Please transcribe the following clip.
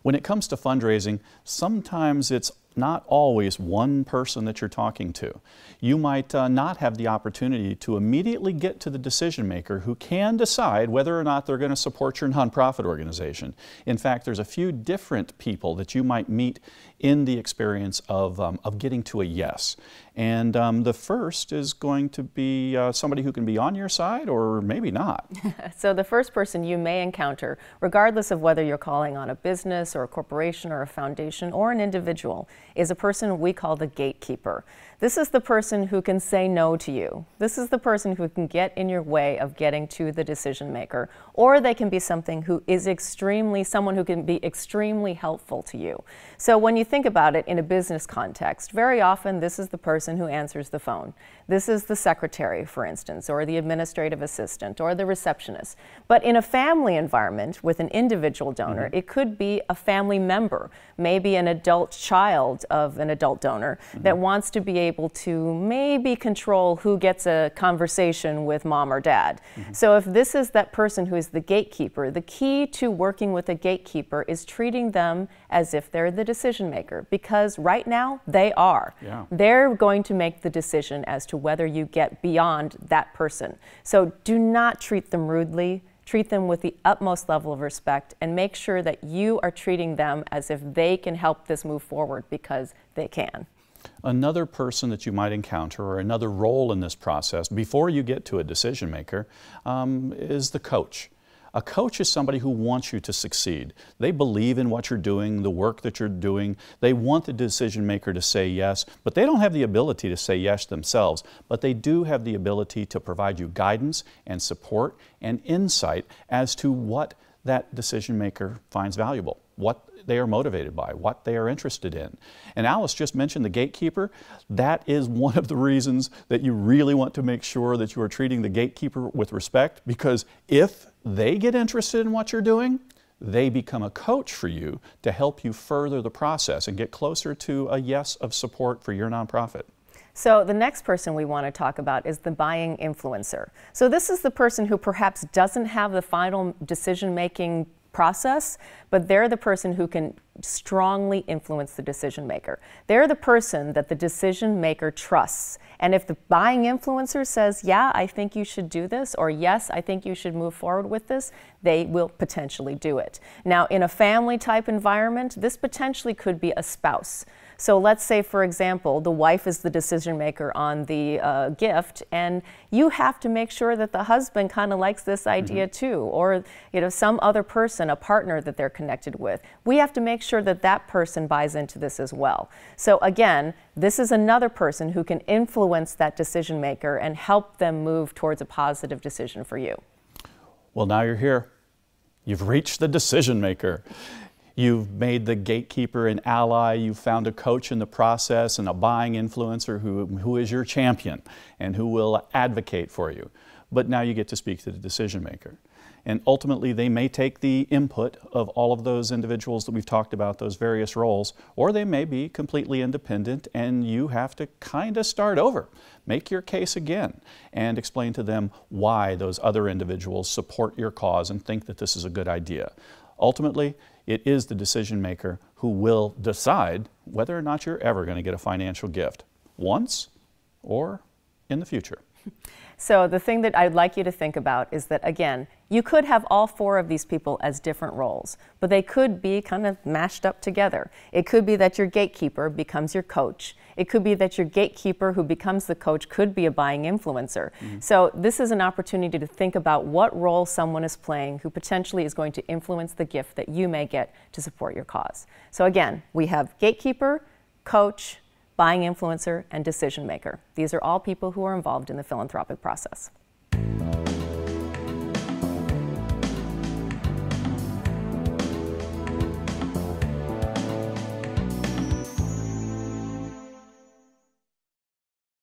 When it comes to fundraising, sometimes it's not always one person that you're talking to. You might not have the opportunity to immediately get to the decision maker who can decide whether or not they're going to support your nonprofit organization. In fact, there's a few different people that you might meet in the experience of getting to a yes. And the first is going to be somebody who can be on your side or maybe not. So the first person you may encounter, regardless of whether you're calling on a business or a corporation or a foundation or an individual, is a person we call the gatekeeper. This is the person who can say no to you. This is the person who can get in your way of getting to the decision maker. Or they can be someone who can be extremely helpful to you. So when you think about it in a business context, very often this is the person who answers the phone. This is the secretary, for instance, or the administrative assistant, or the receptionist. But in a family environment with an individual donor, it could be a family member, maybe an adult child of an adult donor that wants to be able to maybe control who gets a conversation with mom or dad. So if this is that person who is the gatekeeper, the key to working with a gatekeeper is treating them as if they're the decision maker, because right now they are. They're going to make the decision as to whether you get beyond that person. So do not treat them rudely. Treat them with the utmost level of respect and make sure that you are treating them as if they can help this move forward, because they can. Another person that you might encounter, or another role in this process before you get to a decision maker, is the coach. A coach is somebody who wants you to succeed. They believe in what you're doing, the work that you're doing. They want the decision maker to say yes, but they don't have the ability to say yes themselves. But they do have the ability to provide you guidance and support and insight as to what that decision maker finds valuable, what they are motivated by, what they are interested in. And Alice just mentioned the gatekeeper. That is one of the reasons that you really want to make sure that you are treating the gatekeeper with respect, because if they get interested in what you're doing, they become a coach for you to help you further the process and get closer to a yes of support for your nonprofit. So the next person we want to talk about is the buying influencer. So this is the person who perhaps doesn't have the final decision-making process, but they're the person who can strongly influence the decision maker. They're the person that the decision maker trusts. And if the buying influencer says, yeah, I think you should do this, or yes, I think you should move forward with this, they will potentially do it. Now, in a family type environment, this potentially could be a spouse. So let's say, for example, the wife is the decision maker on the gift, and you have to make sure that the husband kind of likes this idea too, or some other person, a partner that they're connected with. We have to make sure that that person buys into this as well. So again, this is another person who can influence that decision maker and help them move towards a positive decision for you. Well, now you're here. You've reached the decision maker. You've made the gatekeeper an ally. You've found a coach in the process and a buying influencer who is your champion and who will advocate for you. But now you get to speak to the decision maker. And ultimately, they may take the input of all of those individuals that we've talked about, those various roles, or they may be completely independent and you have to kind of start over. Make your case again and explain to them why those other individuals support your cause and think that this is a good idea. Ultimately, it is the decision maker who will decide whether or not you're ever going to get a financial gift, once or in the future. So the thing that I'd like you to think about is that, again, you could have all four of these people as different roles, but they could be kind of mashed up together. It could be that your gatekeeper becomes your coach. It could be that your gatekeeper who becomes the coach could be a buying influencer. So this is an opportunity to think about what role someone is playing who potentially is going to influence the gift that you may get to support your cause. So again, we have gatekeeper, coach, buying influencer, and decision maker. These are all people who are involved in the philanthropic process.